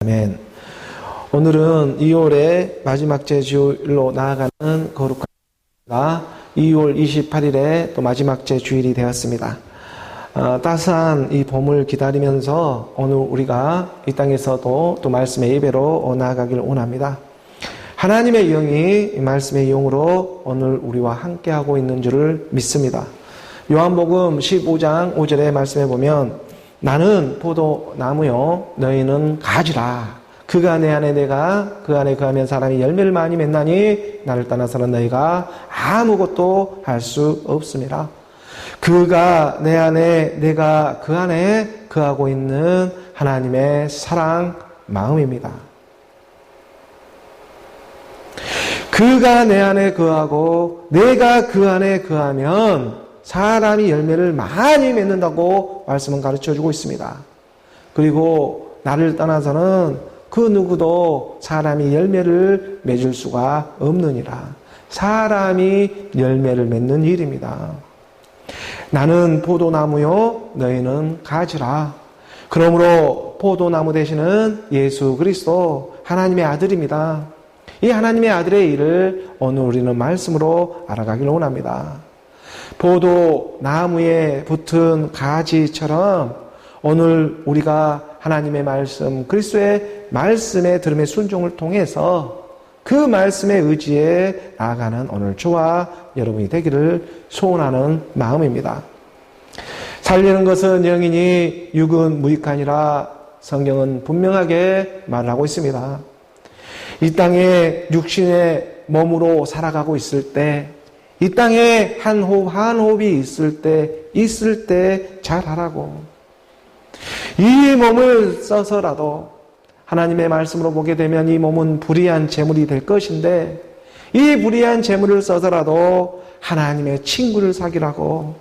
아멘. 오늘은 2월의 마지막 주일로 나아가는 거룩한 2월 28일에 또 마지막 주일이 되었습니다. 따스한 이 봄을 기다리면서 오늘 우리가 이 땅에서도 또 말씀의 예배로 나아가길 원합니다. 하나님의 영이 이 말씀의 영으로 오늘 우리와 함께하고 있는 줄을 믿습니다. 요한복음 15장 5절의 말씀에 보면 나는 포도나무요 너희는 가지라. 그가 내 안에 내가 그 안에 거하면 사람이 열매를 많이 맺나니 나를 떠나서는 너희가 아무것도 할 수 없습니다. 그가 내 안에 내가 그 안에 거하고 있는 하나님의 사랑 마음입니다. 그가 내 안에 거하고 내가 그 안에 거하면 사람이 열매를 많이 맺는다고 말씀은 가르쳐주고 있습니다. 그리고 나를 떠나서는 그 누구도 사람이 열매를 맺을 수가 없느니라. 사람이 열매를 맺는 일입니다. 나는 포도나무요 너희는 가지라. 그러므로 포도나무 되시는 예수 그리스도 하나님의 아들입니다. 이 하나님의 아들의 일을 오늘 우리는 말씀으로 알아가기를 원합니다. 포도나무에 붙은 가지처럼 오늘 우리가 하나님의 말씀, 그리스도의 말씀의 들음의 순종을 통해서 그 말씀의 의지에 나아가는 오늘 저와 여러분이 되기를 소원하는 마음입니다. 살리는 것은 영이니 육은 무익하니라 성경은 분명하게 말을 하고 있습니다. 이 땅에 육신의 몸으로 살아가고 있을 때, 이 땅에 한 호흡 한 호흡이 있을 때 잘하라고. 이 몸을 써서라도 하나님의 말씀으로 보게 되면 이 몸은 불의한 재물이 될 것인데 이 불의한 재물을 써서라도 하나님의 친구를 사귀라고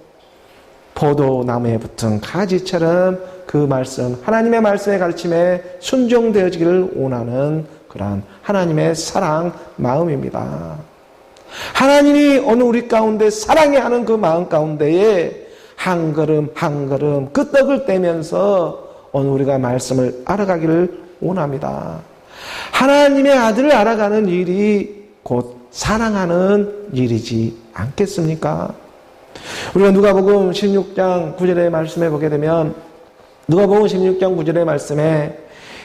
포도나무에 붙은 가지처럼 그 말씀, 하나님의 말씀의 가르침에 순종되어지기를 원하는 그러한 하나님의 사랑 마음입니다. 하나님이 오늘 우리 가운데 사랑해 하는 그 마음 가운데에 한 걸음 한 걸음 그 떡을 떼면서 오늘 우리가 말씀을 알아가기를 원합니다. 하나님의 아들을 알아가는 일이 곧 사랑하는 일이지 않겠습니까? 우리가 누가복음 16장 9절의 말씀에 보게 되면 누가복음 16장 9절의 말씀에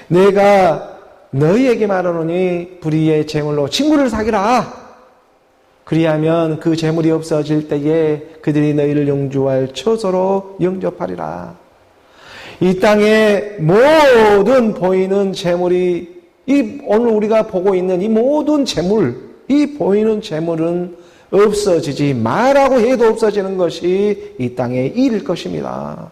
내가 너희에게 말하노니 불의의 재물로 친구를 사귀라. 그리하면 그 재물이 없어질 때에 그들이 너희를 영주할 처소로 영접하리라. 이 땅에 모든 보이는 재물이 오늘 우리가 보고 있는 이 모든 재물, 이 보이는 재물은 없어지지 말라고 해도 없어지는 것이 이 땅의 일일 것입니다.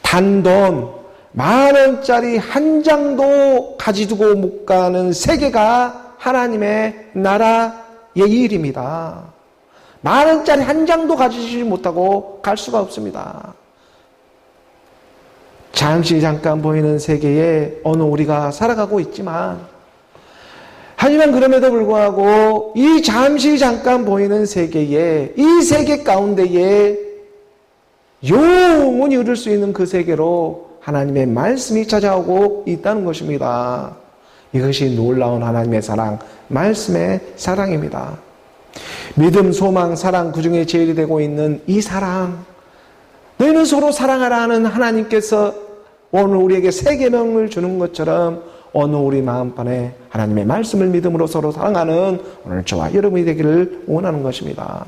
단돈 10,000원짜리 한 장도 가지두고 못 가는 세계가 하나님의 나라의 일입니다. 10,000원짜리 한 장도 가지지 못하고 갈 수가 없습니다. 잠시 잠깐 보이는 세계에 오늘 우리가 살아가고 있지만 하지만 그럼에도 불구하고 이 잠시 잠깐 보이는 세계에 이 세계 가운데에 영원히 얻을 수 있는 그 세계로 하나님의 말씀이 찾아오고 있다는 것입니다. 이것이 놀라운 하나님의 사랑, 말씀의 사랑입니다. 믿음, 소망, 사랑 그 중에 제일이 되고 있는 이 사랑, 너희는 서로 사랑하라 하는 하나님께서 오늘 우리에게 세 계명을 주는 것처럼 오늘 우리 마음판에 하나님의 말씀을 믿음으로 서로 사랑하는 오늘 저와 여러분이 되기를 원하는 것입니다.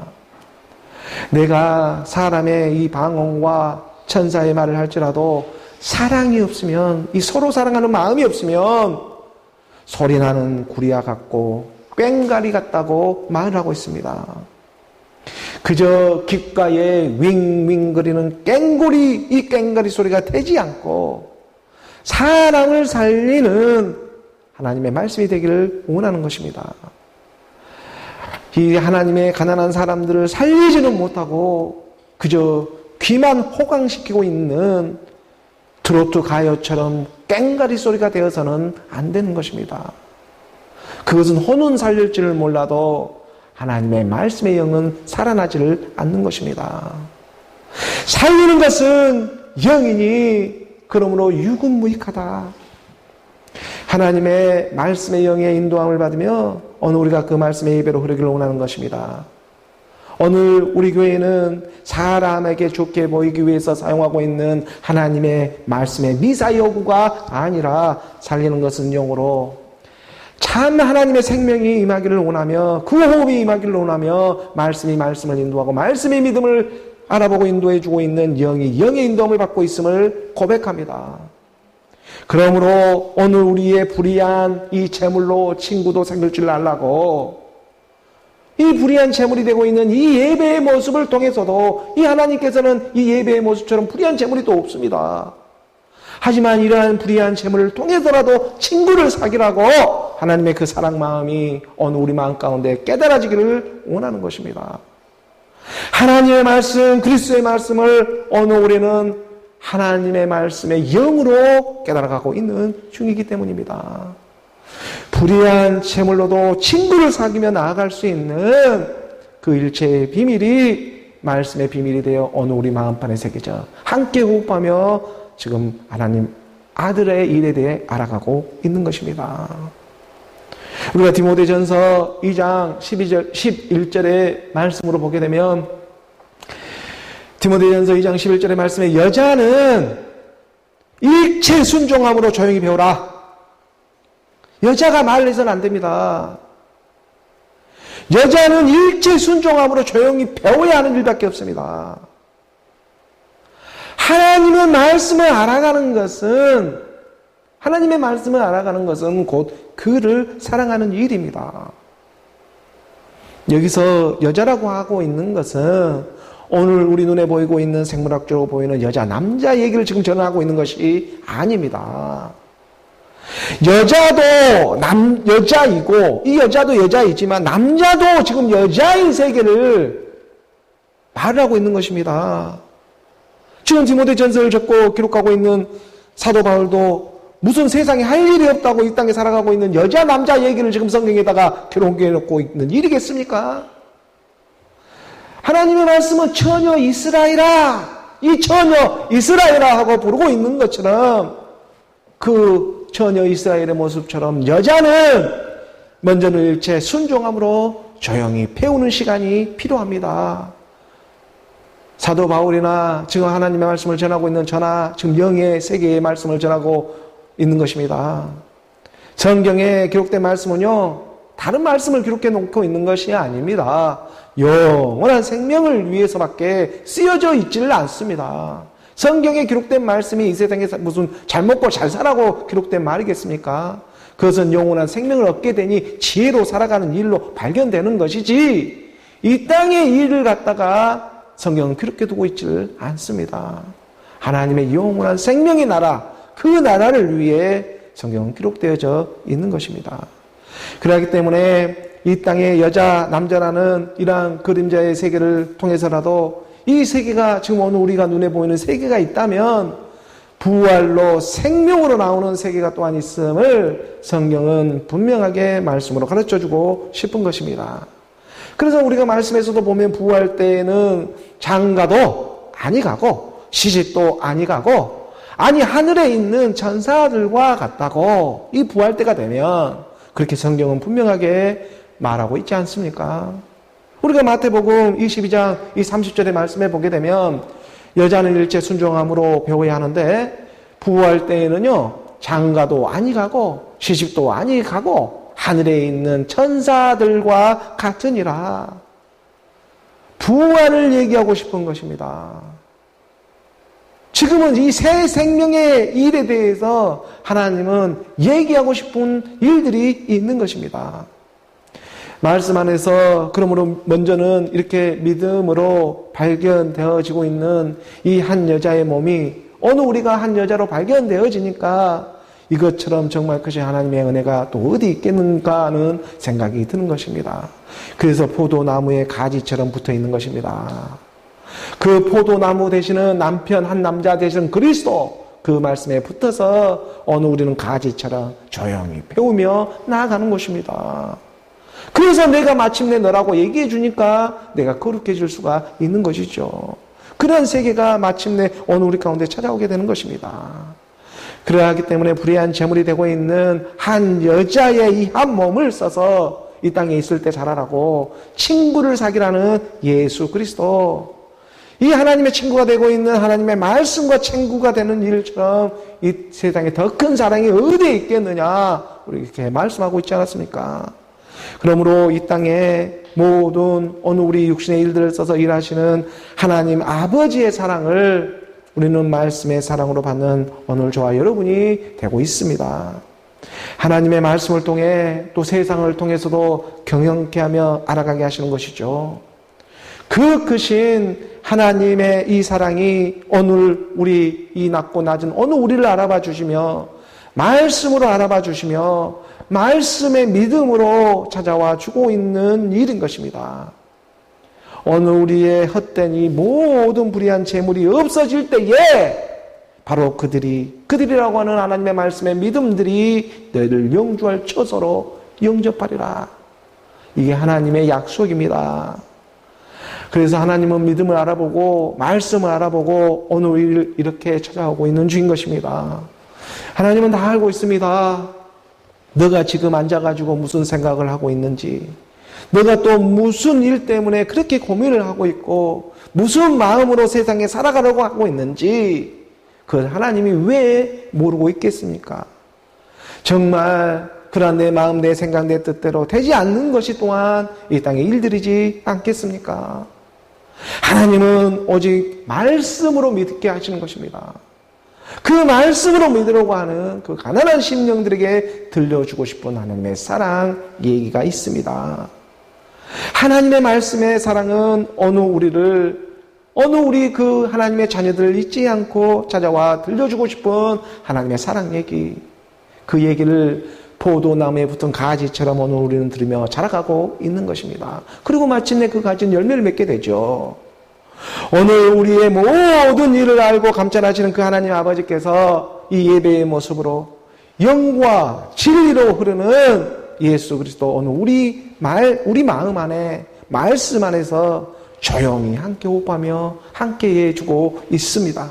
내가 사람의 이 방언과 천사의 말을 할지라도 사랑이 없으면, 이 서로 사랑하는 마음이 없으면 소리나는 구리와 같고 꽹과리 같다고 말을 하고 있습니다. 그저 귓가에 윙윙거리는 꽹고리, 이 꽹과리 소리가 되지 않고 사람을 살리는 하나님의 말씀이 되기를 원하는 것입니다. 이 하나님의 가난한 사람들을 살리지는 못하고 그저 귀만 호강시키고 있는 트로트 가요처럼 꽹과리 소리가 되어서는 안 되는 것입니다. 그것은 혼은 살릴 줄을 몰라도 하나님의 말씀의 영은 살아나지를 않는 것입니다. 살리는 것은 영이니 그러므로 육은 무익하다. 하나님의 말씀의 영의 인도함을 받으며 오늘 우리가 그 말씀의 예배로 흐르기를 원하는 것입니다. 오늘 우리 교회는 사람에게 좋게 보이기 위해서 사용하고 있는 하나님의 말씀의 미사 여구가 아니라 살리는 것은 영으로 참 하나님의 생명이 임하기를 원하며 그 호흡이 임하기를 원하며 말씀이 말씀을 인도하고 말씀의 믿음을 알아보고 인도해주고 있는 영이 영의 인도함을 받고 있음을 고백합니다. 그러므로 오늘 우리의 불의한 이 재물로 친구도 생길 줄 알라고 이 불의한 재물이 되고 있는 이 예배의 모습을 통해서도 이 하나님께서는 이 예배의 모습처럼 불의한 재물이 또 없습니다. 하지만 이러한 불의한 재물을 통해서라도 친구를 사귀라고 하나님의 그 사랑 마음이 오늘 우리 마음 가운데 깨달아지기를 원하는 것입니다. 하나님의 말씀, 그리스도의 말씀을 오늘 우리는 하나님의 말씀의 영으로 깨달아가고 있는 중이기 때문입니다. 불의한 재물로도 친구를 사귀며 나아갈 수 있는 그 일체의 비밀이 말씀의 비밀이 되어 오늘 우리 마음판에 새겨져 함께 호흡하며 지금 하나님 아들의 일에 대해 알아가고 있는 것입니다. 우리가 디모데전서 2장 11절의 말씀으로 보게 되면 디모데전서 2장 11절의 말씀에 여자는 일체 순종함으로 조용히 배우라. 여자가 말을 해서는 안 됩니다. 여자는 일체 순종함으로 조용히 배워야 하는 일밖에 없습니다. 하나님의 말씀을 알아가는 것은 곧 그를 사랑하는 일입니다. 여기서 여자라고 하고 있는 것은 오늘 우리 눈에 보이고 있는 생물학적으로 보이는 여자, 남자 얘기를 지금 전하고 있는 것이 아닙니다. 여자도 여자이고 이 여자도 여자이지만 남자도 지금 여자인 세계를 말을 하고 있는 것입니다. 지금 디모데전서를 적고 기록하고 있는 사도 바울도 무슨 세상에 할 일이 없다고 이 땅에 살아가고 있는 여자 남자 얘기를 지금 성경에다가 기록해 놓고 있는 일이겠습니까? 하나님의 말씀은 처녀 이스라엘아, 이 처녀 이스라엘아 하고 부르고 있는 것처럼 그 처녀 이스라엘의 모습처럼 여자는 먼저는 일체 순종함으로 조용히 배우는 시간이 필요합니다. 사도 바울이나 지금 하나님의 말씀을 전하고 있는 저나 지금 영의 세계의 말씀을 전하고 있는 것입니다. 성경에 기록된 말씀은요, 다른 말씀을 기록해 놓고 있는 것이 아닙니다. 영원한 생명을 위해서밖에 쓰여져 있지를 않습니다. 성경에 기록된 말씀이 이 세상에서 무슨 잘 먹고 잘 살라고 기록된 말이겠습니까? 그것은 영원한 생명을 얻게 되니 지혜로 살아가는 일로 발견되는 것이지 이 땅의 일을 갖다가 성경은 그렇게 두고 있지를 않습니다. 하나님의 영원한 생명의 나라, 그 나라를 위해 성경은 기록되어져 있는 것입니다. 그렇기 때문에 이 땅의 여자, 남자라는 이러한 그림자의 세계를 통해서라도 이 세계가 지금 오늘 우리가 눈에 보이는 세계가 있다면 부활로 생명으로 나오는 세계가 또한 있음을 성경은 분명하게 말씀으로 가르쳐주고 싶은 것입니다. 그래서 우리가 말씀에서도 보면 부활 때에는 장가도 아니 가고 시집도 아니 가고 아니 하늘에 있는 천사들과 같다고 이 부활 때가 되면 그렇게 성경은 분명하게 말하고 있지 않습니까? 우리가 마태복음 22장 이 30절의 말씀에 보게 되면 여자는 일체 순종함으로 배워야 하는데 부활 때에는요 장가도 아니 가고 시집도 아니 가고 하늘에 있는 천사들과 같으니라. 부활을 얘기하고 싶은 것입니다. 지금은 이 새 생명의 일에 대해서 하나님은 얘기하고 싶은 일들이 있는 것입니다. 말씀 안에서 그러므로 먼저는 이렇게 믿음으로 발견되어지고 있는 이 한 여자의 몸이 어느 우리가 한 여자로 발견되어지니까 이것처럼 정말 그것이 하나님의 은혜가 또 어디 있겠는가 하는 생각이 드는 것입니다. 그래서 포도나무의 가지처럼 붙어 있는 것입니다. 그 포도나무 되시는 남편 한 남자 되시는 그리스도 그 말씀에 붙어서 어느 우리는 가지처럼 조용히 배우며 나아가는 것입니다. 그래서 내가 마침내 너라고 얘기해 주니까 내가 거룩해질 수가 있는 것이죠. 그런 세계가 마침내 어느 우리 가운데 찾아오게 되는 것입니다. 그러하기 때문에 불의한 제물이 되고 있는 한 여자의 이 한 몸을 써서 이 땅에 있을 때 자라라고 친구를 사귀라는 예수 그리스도, 이 하나님의 친구가 되고 있는 하나님의 말씀과 친구가 되는 일처럼 이 세상에 더 큰 사랑이 어디에 있겠느냐, 우리 이렇게 말씀하고 있지 않았습니까? 그러므로 이 땅에 모든 어느 우리 육신의 일들을 써서 일하시는 하나님 아버지의 사랑을 우리는 말씀의 사랑으로 받는 오늘 저와 여러분이 되고 있습니다. 하나님의 말씀을 통해 또 세상을 통해서도 경영케 하며 알아가게 하시는 것이죠. 그 크신 하나님의 이 사랑이 오늘 우리 이 낮고 낮은 어느 우리를 알아봐 주시며 말씀으로 알아봐 주시며 말씀의 믿음으로 찾아와 주고 있는 일인 것입니다. 오늘 우리의 헛된 이 모든 불의한 재물이 없어질 때에 바로 그들이라고 하는 하나님의 말씀의 믿음들이 너희를 영주할 처소로 영접하리라. 이게 하나님의 약속입니다. 그래서 하나님은 믿음을 알아보고 말씀을 알아보고 오늘 우리를 이렇게 찾아오고 있는 중인 것입니다. 하나님은 다 알고 있습니다. 너가 지금 앉아가지고 무슨 생각을 하고 있는지, 너가 또 무슨 일 때문에 그렇게 고민을 하고 있고 무슨 마음으로 세상에 살아가려고 하고 있는지 그걸 하나님이 왜 모르고 있겠습니까? 정말 그러한 내 마음, 내 생각, 내 뜻대로 되지 않는 것이 또한 이 땅에 일들이지 않겠습니까? 하나님은 오직 말씀으로 믿게 하시는 것입니다. 그 말씀으로 믿으려고 하는 그 가난한 심령들에게 들려주고 싶은 하나님의 사랑 얘기가 있습니다. 하나님의 말씀의 사랑은 어느 우리 그 하나님의 자녀들을 잊지 않고 찾아와 들려주고 싶은 하나님의 사랑 얘기, 그 얘기를 포도나무에 붙은 가지처럼 오늘 우리는 들으며 자라가고 있는 것입니다. 그리고 마침내 그 가지는 열매를 맺게 되죠. 오늘 우리의 모든 일을 알고 감찰하시는 그 하나님 아버지께서 이 예배의 모습으로 영과 진리로 흐르는 예수 그리스도 오늘 우리 마음 안에 말씀 안에서 조용히 함께 호흡하며 함께 해주고 있습니다.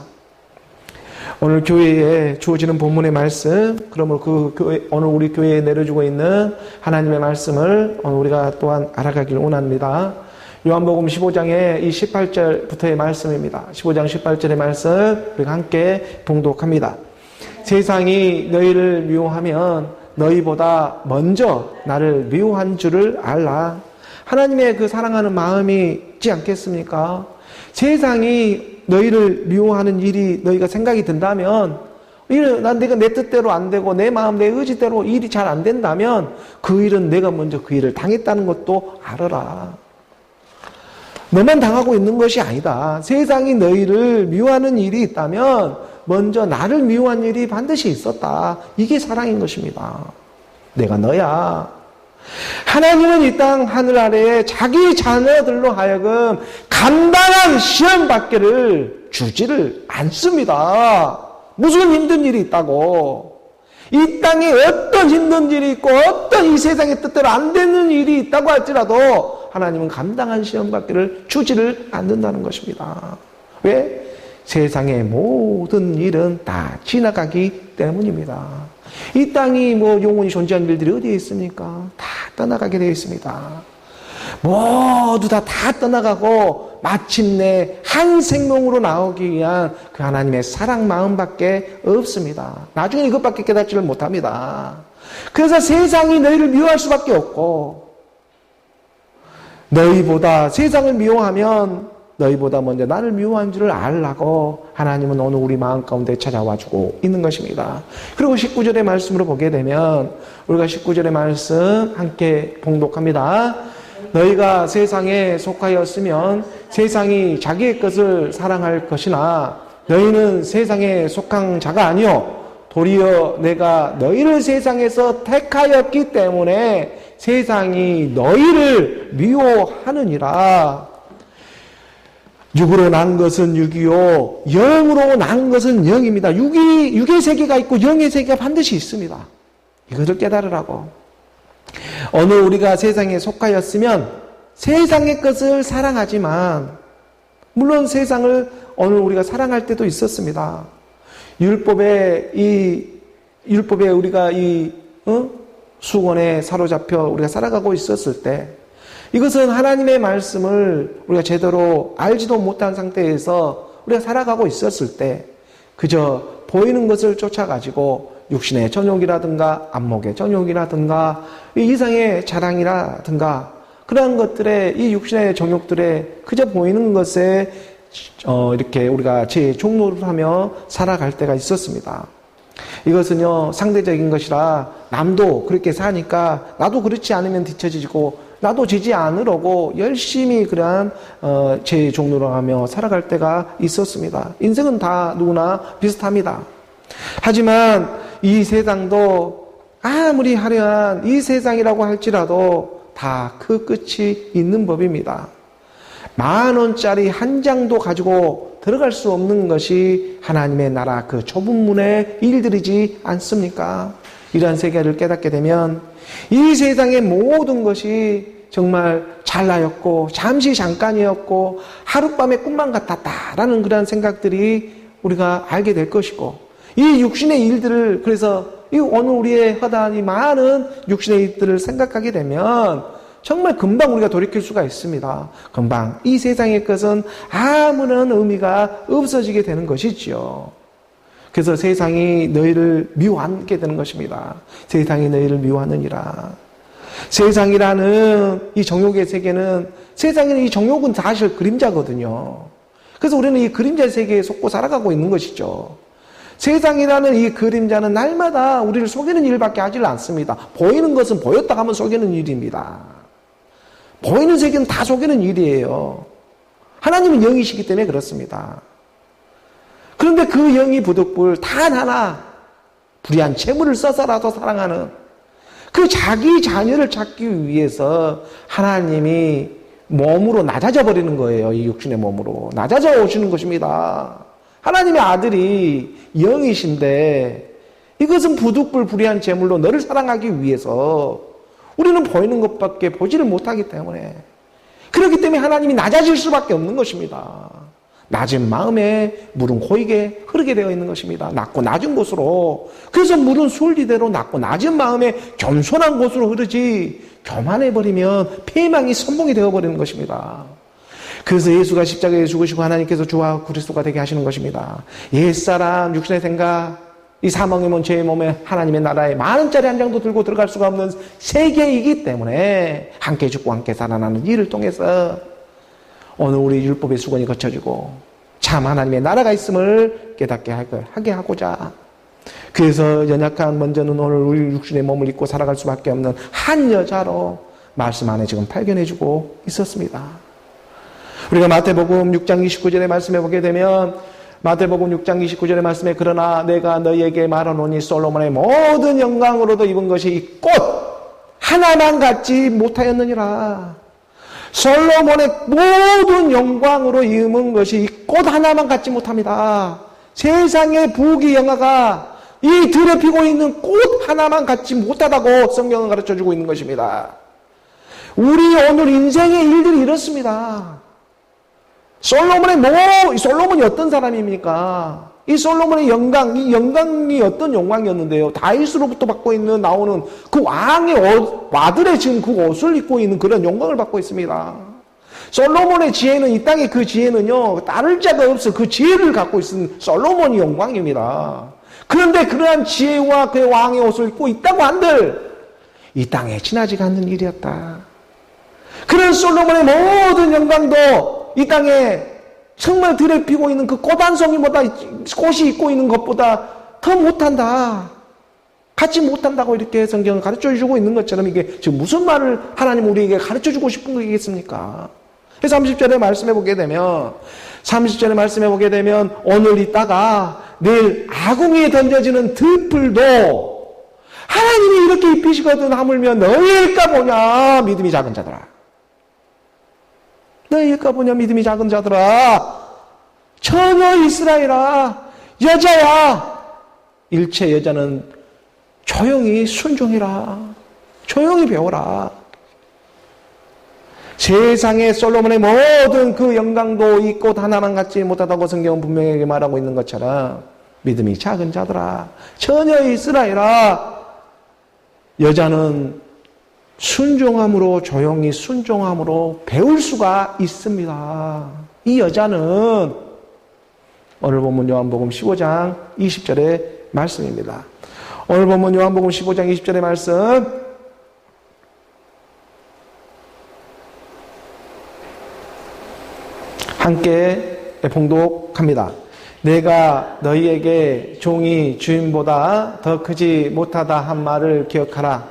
오늘 교회에 주어지는 본문의 말씀, 그러므로 오늘 우리 교회에 내려주고 있는 하나님의 말씀을 오늘 우리가 또한 알아가기를 원합니다. 요한복음 15장의 이 18절부터의 말씀입니다. 15장 18절의 말씀 우리가 함께 봉독합니다. 세상이 너희를 미워하면 너희보다 먼저 나를 미워한 줄을 알라. 하나님의 그 사랑하는 마음이 있지 않겠습니까? 세상이 너희를 미워하는 일이 너희가 생각이 든다면, 내가 내 뜻대로 안 되고 내 마음, 내 의지대로 일이 잘 안 된다면 그 일은 내가 먼저 그 일을 당했다는 것도 알아라. 너만 당하고 있는 것이 아니다. 세상이 너희를 미워하는 일이 있다면 먼저 나를 미워한 일이 반드시 있었다. 이게 사랑인 것입니다. 내가 너야. 하나님은 이 땅 하늘 아래에 자기 자녀들로 하여금 간단한 시험 받기를 주지를 않습니다. 무슨 힘든 일이 있다고. 이 땅에 어떤 힘든 일이 있고 어떤 이 세상의 뜻대로 안 되는 일이 있다고 할지라도 하나님은 감당한 시험 받기를 주지를 않는다는 것입니다. 왜? 세상의 모든 일은 다 지나가기 때문입니다. 이 땅이 영원히 존재하는 일들이 어디에 있습니까? 다 떠나가게 되어 있습니다. 모두 다 떠나가고 마침내 한 생명으로 나오기 위한 그 하나님의 사랑 마음밖에 없습니다. 나중에 이것밖에 깨닫지를 못합니다. 그래서 세상이 너희를 미워할 수밖에 없고, 너희보다 세상을 미워하면 너희보다 먼저 나를 미워한 줄을 알라고 하나님은 오늘 우리 마음 가운데 찾아와주고 있는 것입니다. 그리고 19절의 말씀으로 보게 되면 우리가 19절의 말씀 함께 봉독합니다. 너희가 세상에 속하였으면 세상이 자기의 것을 사랑할 것이나 너희는 세상에 속한 자가 아니요 도리어 내가 너희를 세상에서 택하였기 때문에 세상이 너희를 미워하느니라. 육으로 난 것은 육이요 영으로 난 것은 영입니다. 육의 세계가 있고 영의 세계가 반드시 있습니다. 이것을 깨달으라고. 어느 우리가 세상에 속하였으면 세상의 것을 사랑하지만, 물론 세상을 오늘 우리가 사랑할 때도 있었습니다. 율법에 우리가 수건에 사로잡혀 우리가 살아가고 있었을 때, 이것은 하나님의 말씀을 우리가 제대로 알지도 못한 상태에서 우리가 살아가고 있었을 때, 그저 보이는 것을 쫓아가지고 육신의 정욕이라든가 안목의 정욕이라든가 이상의 자랑이라든가 그러한 것들에, 이 육신의 정욕들에 그저 보이는 것에 이렇게 우리가 제 종로를 하며 살아갈 때가 있었습니다. 이것은요, 상대적인 것이라 남도 그렇게 사니까 나도 그렇지 않으면 뒤처지고 나도 지지 않으려고 열심히 그러한 제 종로를 하며 살아갈 때가 있었습니다. 인생은 다 누구나 비슷합니다. 하지만 이 세상도 아무리 화려한 이 세상이라고 할지라도 다 그 끝이 있는 법입니다. 10,000원짜리 한 장도 가지고 들어갈 수 없는 것이 하나님의 나라 그 좁은 문의 일들이지 않습니까? 이러한 세계를 깨닫게 되면 이 세상의 모든 것이 정말 찰나였고 잠시 잠깐이었고 하룻밤의 꿈만 같았다라는 그러한 생각들이 우리가 알게 될 것이고, 이 육신의 일들을, 그래서 이 오늘 우리의 허다한 이 많은 육신의 일들을 생각하게 되면 정말 금방 우리가 돌이킬 수가 있습니다. 금방 이 세상의 것은 아무런 의미가 없어지게 되는 것이지요. 그래서 세상이 너희를 미워하게 되는 것입니다. 세상이 너희를 미워하느니라. 세상이라는 이 정욕의 세계는, 세상에는 이 정욕은 사실 그림자거든요. 그래서 우리는 이 그림자 세계에 속고 살아가고 있는 것이죠. 세상이라는 이 그림자는 날마다 우리를 속이는 일밖에 하질 않습니다. 보이는 것은 보였다 하면 속이는 일입니다. 보이는 세계는 다 속이는 일이에요. 하나님은 영이시기 때문에 그렇습니다. 그런데 그 영이 부득불 단 하나 불의한 재물을 써서라도 사랑하는 그 자기 자녀를 찾기 위해서 하나님이 몸으로 낮아져 버리는 거예요. 이 육신의 몸으로 낮아져 오시는 것입니다. 하나님의 아들이 영이신데 이것은 부득불 불의한 재물로 너를 사랑하기 위해서 우리는 보이는 것밖에 보지를 못하기 때문에, 그렇기 때문에 하나님이 낮아질 수밖에 없는 것입니다. 낮은 마음에 물은 고이게 흐르게 되어 있는 것입니다. 낮고 낮은 곳으로. 그래서 물은 순리대로 낮고 낮은 마음에 겸손한 곳으로 흐르지, 교만해버리면 폐망이 선봉이 되어버리는 것입니다. 그래서 예수가 십자가에 죽으시고 하나님께서 주와 그리스도가 되게 하시는 것입니다. 옛사람 육신의 생각, 이 사망의 몸 죄의 몸에 하나님의 나라에 10,000원짜리 한 장도 들고 들어갈 수가 없는 세계이기 때문에 함께 죽고 함께 살아나는 일을 통해서 오늘 우리 율법의 수건이 거쳐지고 참 하나님의 나라가 있음을 깨닫게 하게 하고자, 그래서 연약한 먼저는 오늘 우리 육신의 몸을 입고 살아갈 수밖에 없는 한 여자로 말씀 안에 지금 발견해주고 있었습니다. 우리가 마태복음 6장 29절의 말씀에 보게 되면, 마태복음 6장 29절의 말씀에 그러나 내가 너희에게 말하노니 솔로몬의 모든 영광으로도 입은 것이 이 꽃 하나만 갖지 못하였느니라. 솔로몬의 모든 영광으로 입은 것이 이 꽃 하나만 갖지 못합니다. 세상의 부귀 영화가 이 들에 피고 있는 꽃 하나만 갖지 못하다고 성경은 가르쳐주고 있는 것입니다. 우리 오늘 인생의 일들이 이렇습니다. 솔로몬이 어떤 사람입니까? 이 솔로몬의 영광, 이 영광이 어떤 영광이었는데요? 다윗으로부터 받고 있는 나오는 그 왕의 와들의 지금 그 옷을 입고 있는 그런 영광을 받고 있습니다. 솔로몬의 지혜는, 이 땅의 그 지혜는요, 따를 자가 없어 그 지혜를 갖고 있는 솔로몬이 영광입니다. 그런데 그러한 지혜와 그의 왕의 옷을 입고 있다고 한들 이 땅에 지나지가 않는 일이었다. 그런 솔로몬의 모든 영광도 이 땅에 정말 들에 피고 있는 그 꽃 한 송이보다, 꽃이 입고 있는 것보다 더 못한다. 갖지 못한다고 이렇게 성경을 가르쳐 주고 있는 것처럼 이게 지금 무슨 말을 하나님 우리에게 가르쳐 주고 싶은 거겠습니까? 그래서 30절에 말씀해 보게 되면, 30절에 말씀해 보게 되면 오늘 있다가 내일 아궁 위에 던져지는 들풀도 하나님이 이렇게 입히시거든 하물며 너희일까 보냐 믿음이 작은 자들아. 너희일까 보냐 믿음이 작은 자들아. 처녀 이스라엘아, 여자야. 일체 여자는 조용히 순종해라. 조용히 배워라. 세상에 솔로몬의 모든 그 영광도 이 꽃 하나만 갖지 못하다고 성경은 분명하게 말하고 있는 것처럼 믿음이 작은 자들아, 처녀 이스라엘아, 여자는 순종함으로, 조용히 순종함으로 배울 수가 있습니다. 이 여자는 오늘 본문 요한복음 15장 20절의 말씀입니다. 오늘 본문 요한복음 15장 20절의 말씀, 함께 봉독합니다. 내가 너희에게 종이 주인보다 더 크지 못하다 한 말을 기억하라.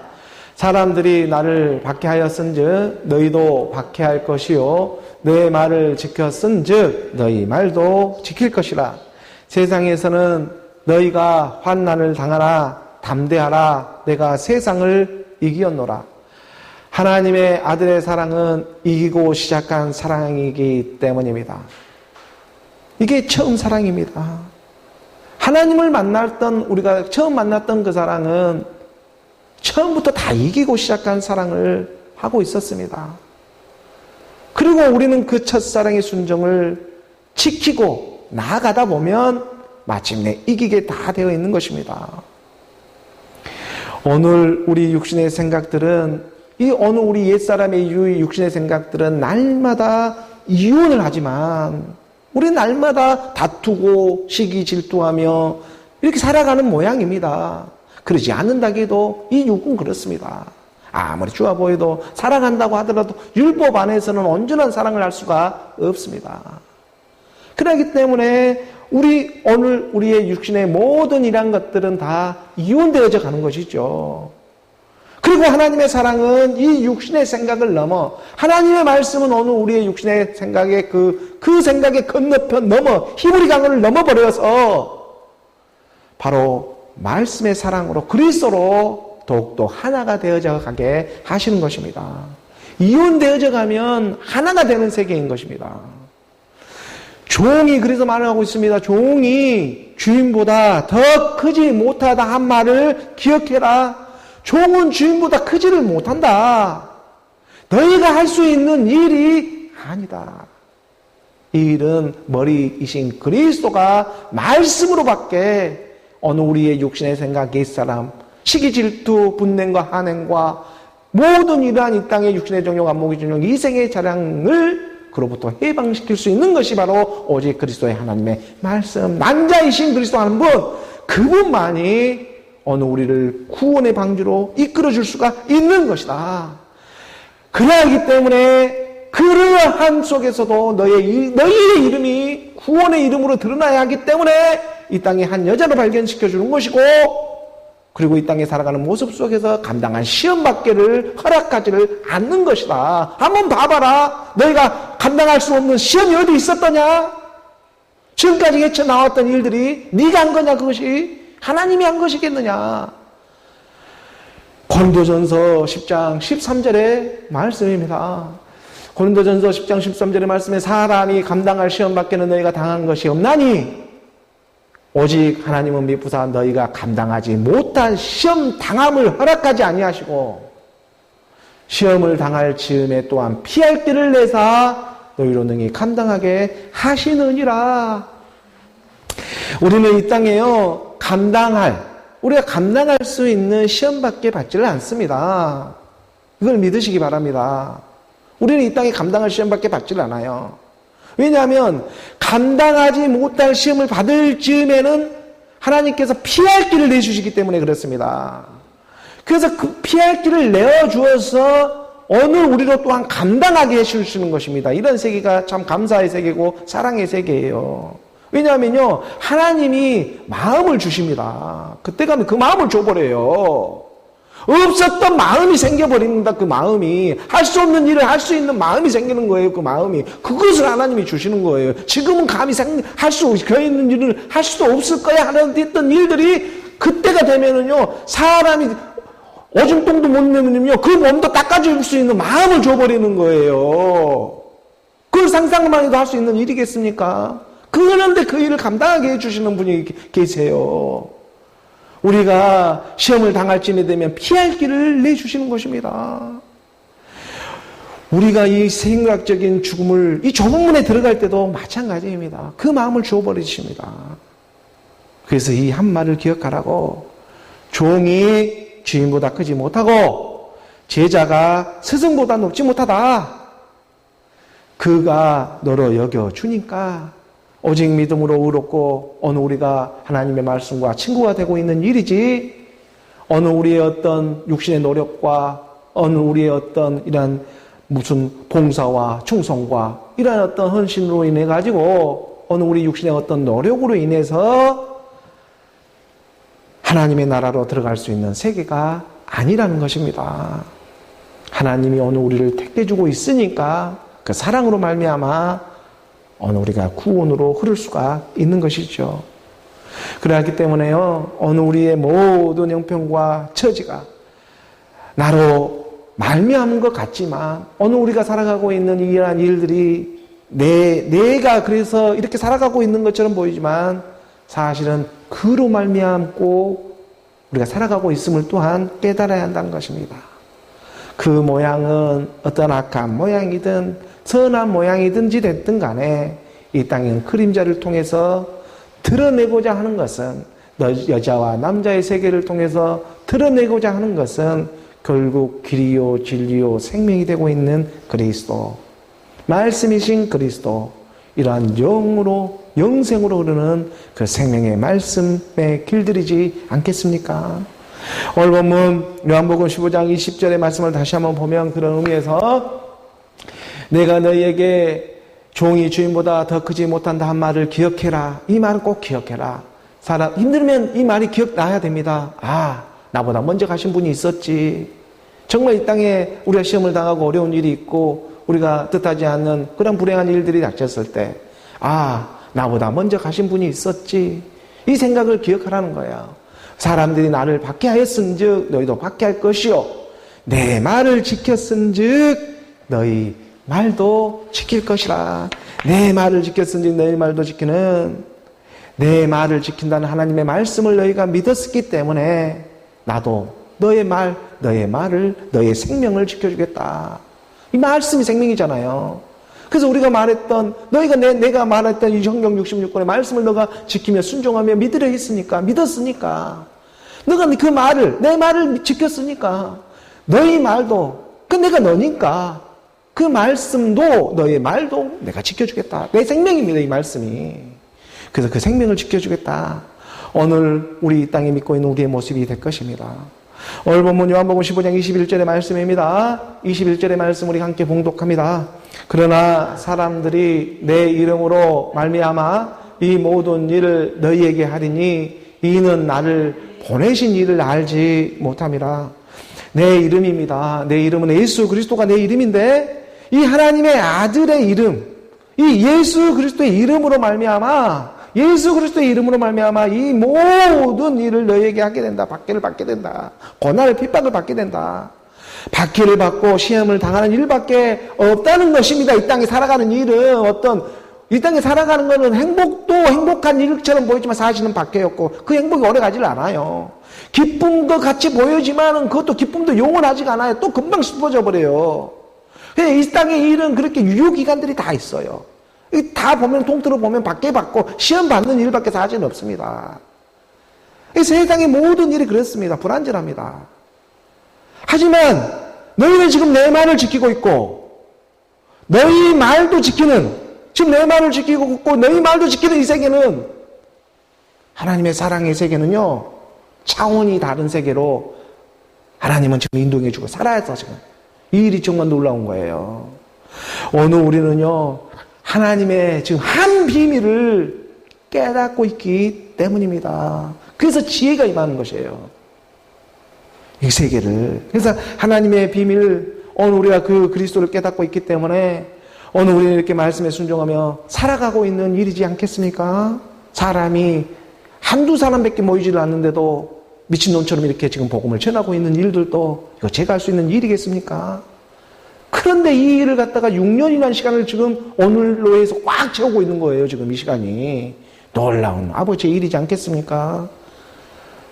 사람들이 나를 박해하였은즉 너희도 박해할 것이요 내 말을 지켰은즉 너희 말도 지킬 것이라. 세상에서는 너희가 환난을 당하라. 담대하라. 내가 세상을 이기었노라. 하나님의 아들의 사랑은 이기고 시작한 사랑이기 때문입니다. 이게 처음 사랑입니다. 하나님을 우리가 처음 만났던 그 사랑은 처음부터 다 이기고 시작한 사랑을 하고 있었습니다. 그리고 우리는 그 첫사랑의 순종을 지키고 나아가다 보면 마침내 이기게 다 되어 있는 것입니다. 오늘 우리 육신의 생각들은, 오늘 우리 옛사람의 육신의 생각들은 날마다 이혼을 하지만 우리 날마다 다투고 시기 질투하며 이렇게 살아가는 모양입니다. 그러지 않는다고 해도 이 육은 그렇습니다. 아무리 좋아 보여도 살아간다고 하더라도 율법 안에서는 온전한 사랑을 할 수가 없습니다. 그렇기 때문에 오늘 우리의 육신의 모든 이러한 것들은 다 이혼되어져 가는 것이죠. 그리고 하나님의 사랑은 이 육신의 생각을 넘어, 하나님의 말씀은 오늘 우리의 육신의 생각에 그 생각의 건너편 넘어 히브리 강을 넘어버려서 바로 말씀의 사랑으로 그리스도로 더욱더 하나가 되어져 가게 하시는 것입니다. 이혼되어져 가면 하나가 되는 세계인 것입니다. 종이 그래서 말을 하고 있습니다. 종이 주인보다 더 크지 못하다 한 말을 기억해라. 종은 주인보다 크지를 못한다. 너희가 할 수 있는 일이 아니다. 이 일은 머리이신 그리스도가 말씀으로밖에 어느 우리의 육신의 생각, 옛사람, 시기 질투, 분냄과 한행과 모든 이러한 이 땅의 육신의 정욕, 안목의 정욕, 이생의 자랑을 그로부터 해방시킬 수 있는 것이 바로 오직 그리스도의 하나님의 말씀, 난자이신 그리스도 한 분, 그분만이 어느 우리를 구원의 방주로 이끌어줄 수가 있는 것이다. 그러하기 때문에 그러한 속에서도 너희의 이름이 구원의 이름으로 드러나야 하기 때문에 이 땅에 한 여자로 발견시켜주는 것이고, 그리고 이 땅에 살아가는 모습 속에서 감당한 시험받기를 허락하지를 않는 것이다. 한번 봐봐라. 너희가 감당할 수 없는 시험이 어디 있었더냐? 지금까지 헤쳐나왔던 일들이 네가 한 거냐? 그것이 하나님이 한 것이겠느냐? 고린도전서 10장 13절의 말씀입니다. 고린도전서 10장 13절의 말씀에 사람이 감당할 시험밖에는 너희가 당한 것이 없나니 오직 하나님은 미쁘사 너희가 감당하지 못한 시험 당함을 허락하지 아니하시고 시험을 당할 즈음에 또한 피할 길을 내사 너희로 능히 감당하게 하시느니라. 우리는 이 땅에요, 우리가 감당할 수 있는 시험밖에 받지를 않습니다. 이걸 믿으시기 바랍니다. 우리는 이 땅에 감당할 시험밖에 받지를 않아요. 왜냐하면 감당하지 못할 시험을 받을 즈음에는 하나님께서 피할 길을 내주시기 때문에 그렇습니다. 그래서 그 피할 길을 내어주어서 오늘 우리로 또한 감당하게 해주시는 것입니다. 이런 세계가 참 감사의 세계고 사랑의 세계예요. 왜냐하면요, 하나님이 마음을 주십니다. 그때 가면 그 마음을 줘버려요. 없었던 마음이 생겨버립니다. 그 마음이. 할 수 없는 일을 할 수 있는 마음이 생기는 거예요. 그 마음이. 그것을 하나님이 주시는 거예요. 지금은 감히 할 수 있는 일을 할 수도 없을 거야 하는 했던 일들이 그때가 되면은요, 사람이 오줌통도 못 내면요, 그 몸도 닦아줄 수 있는 마음을 줘버리는 거예요. 그걸 상상만 해도 할 수 있는 일이겠습니까? 그런데 그 일을 감당하게 해주시는 분이 계세요. 우리가 시험을 당할 쯤에 되면 피할 길을 내주시는 것입니다. 우리가 이 생각적인 죽음을 이 좁은 문에 들어갈 때도 마찬가지입니다. 그 마음을 주어버리십니다. 그래서 이 한 말을 기억하라고. 종이 주인보다 크지 못하고 제자가 스승보다 높지 못하다. 그가 너로 여겨주니까 오직 믿음으로 의롭고 어느 우리가 하나님의 말씀과 친구가 되고 있는 일이지, 어느 우리의 어떤 육신의 노력과 어느 우리의 어떤 이런 무슨 봉사와 충성과 이런 어떤 헌신으로 인해 가지고 어느 우리 육신의 어떤 노력으로 인해서 하나님의 나라로 들어갈 수 있는 세계가 아니라는 것입니다. 하나님이 어느 우리를 택해주고 있으니까 그 사랑으로 말미암아 어느 우리가 구원으로 흐를 수가 있는 것이죠. 그렇기 때문에요, 어느 우리의 모든 형편과 처지가 나로 말미암은 것 같지만 어느 우리가 살아가고 있는 이러한 일들이 내가 그래서 이렇게 살아가고 있는 것처럼 보이지만 사실은 그로 말미암고 우리가 살아가고 있음을 또한 깨달아야 한다는 것입니다. 그 모양은 어떤 악한 모양이든 선한 모양이든지 됐든 간에 이 땅의 그림자를 통해서 드러내고자 하는 것은, 여자와 남자의 세계를 통해서 드러내고자 하는 것은 결국 길이요 진리요 생명이 되고 있는 그리스도, 말씀이신 그리스도, 이러한 영으로 영생으로 흐르는 그 생명의 말씀의 길들이지 않겠습니까? 오늘 본문 요한복음 15장 20절의 말씀을 다시 한번 보면 그런 의미에서 내가 너희에게 종이 주인보다 더 크지 못한다 한 말을 기억해라. 이 말은 꼭 기억해라. 사람 힘들면 이 말이 기억나야 됩니다. 아, 나보다 먼저 가신 분이 있었지. 정말 이 땅에 우리가 시험을 당하고 어려운 일이 있고 우리가 뜻하지 않는 그런 불행한 일들이 닥쳤을 때, 아, 나보다 먼저 가신 분이 있었지. 이 생각을 기억하라는 거예요. 사람들이 나를 박해하였은즉 너희도 박해할 것이요, 내 말을 지켰은즉 너희 말도 지킬 것이라. 내 말을 지켰은즉 너희 말도 지키는, 내 말을 지킨다는 하나님의 말씀을 너희가 믿었기 때문에 나도 너의 말을, 너의 생명을 지켜주겠다. 이 말씀이 생명이잖아요. 그래서 우리가 말했던, 내가 말했던 이 성경 66권의 말씀을 너가 지키며 순종하며 믿었으니까. 너가 그 말을, 내 말을 지켰으니까. 너희 말도, 내가 너니까. 그 말씀도, 너의 말도 내가 지켜주겠다. 내 생명입니다, 이 말씀이. 그래서 그 생명을 지켜주겠다. 오늘 우리 이 땅에 믿고 있는 우리의 모습이 될 것입니다. 오늘 본문 요한복음 15장 21절의 말씀입니다. 21절의 말씀 우리 함께 봉독합니다. 그러나 사람들이 내 이름으로 말미암아 이 모든 일을 너희에게 하리니 이는 나를 보내신 이를 알지 못함이라. 내 이름입니다. 내 이름은 예수 그리스도가 내 이름인데 이 하나님의 아들의 이름, 이 예수 그리스도의 이름으로 말미암아, 예수 그리스도의 이름으로 말미암아 이 모든 일을 너희에게 하게 된다. 박해를 받게 된다. 고난을 핍박을 받게 된다. 박해를 받고 시험을 당하는 일밖에 없다는 것입니다. 이 땅에 살아가는 일은 이 땅에 살아가는 것은 행복한 일처럼 보이지만 사실은 박해였고 그 행복이 오래 가지를 않아요. 기쁨도 같이 보여지만은 그것도 기쁨도 영원하지가 않아요. 또 금방 씹어져 버려요. 이 땅의 일은 그렇게 유효기간들이 다 있어요. 다 보면 통틀어 보면 박해받고 시험 받는 일밖에 사실은 없습니다. 이 세상의 모든 일이 그렇습니다. 불안전합니다. 하지만 너희는 지금 내 말을 지키고 있고 너희 말도 지키는, 지금 내 말을 지키고 있고 너희 말도 지키는 이 세계는, 하나님의 사랑의 세계는요 차원이 다른 세계로 하나님은 지금 인도해 주고 살아서 지금 이 일이 정말 놀라운 거예요. 오늘 우리는요 하나님의 지금 한 비밀을 깨닫고 있기 때문입니다. 그래서 지혜가 임하는 것이에요. 이 세계를. 그래서 하나님의 비밀, 오늘 우리가 그 그리스도를 깨닫고 있기 때문에 오늘 우리는 이렇게 말씀에 순종하며 살아가고 있는 일이지 않겠습니까? 사람이 한두 사람밖에 모이지를 않는데도 미친놈처럼 이렇게 지금 복음을 전하고 있는 일들도 이거 제가 할 수 있는 일이겠습니까? 그런데 이 일을 갖다가 6년이라는 시간을 지금 오늘로 해서 꽉 채우고 있는 거예요. 지금 이 시간이. 놀라운 아버지의 일이지 않겠습니까?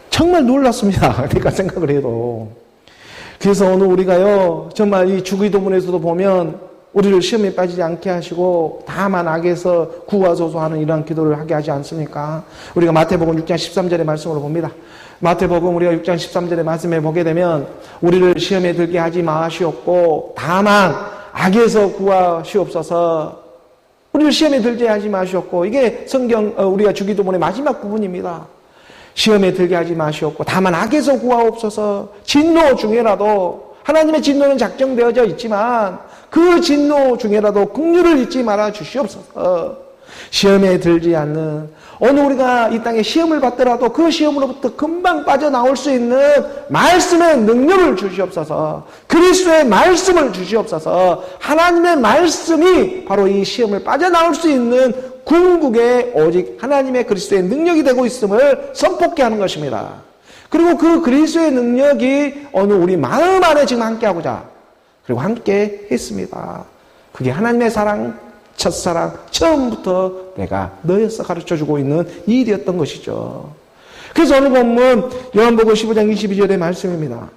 정말 놀랐습니다. 내가 생각을 해도. 그래서 오늘 우리가요, 정말 이 주기도문에서도 보면 우리를 시험에 빠지지 않게 하시고 다만 악에서 구하소서 하는 이러한 기도를 하게 하지 않습니까? 우리가 마태복음 6장 13절의 말씀으로 봅니다. 마태복음 우리가 6장 13절의 말씀에 보게 되면 우리를 시험에 들게 하지 마시옵고 다만 악에서 구하시옵소서. 우리를 시험에 들게 하지 마시옵고, 이게 성경 우리가 주기도문의 마지막 부분입니다. 시험에 들게 하지 마시옵고 다만 악에서 구하옵소서. 진노 중에라도, 하나님의 진노는 작정되어져 있지만 그 진노 중에라도 긍휼을 잊지 말아 주시옵소서. 시험에 들지 않는, 어느 우리가 이 땅에 시험을 받더라도 그 시험으로부터 금방 빠져나올 수 있는 말씀의 능력을 주시옵소서. 그리스도의 말씀을 주시옵소서. 하나님의 말씀이 바로 이 시험을 빠져나올 수 있는 궁극의 오직 하나님의 그리스도의 능력이 되고 있음을 선포케 하는 것입니다. 그리고 그 그리스도의 능력이 어느 우리 마음 안에 지금 함께하고자, 그리고 함께 했습니다. 그게 하나님의 사랑, 첫사랑, 처음부터 내가 너였어 가르쳐주고 있는 일이었던 것이죠. 그래서 오늘 본문 요한복음 15장 22절의 말씀입니다.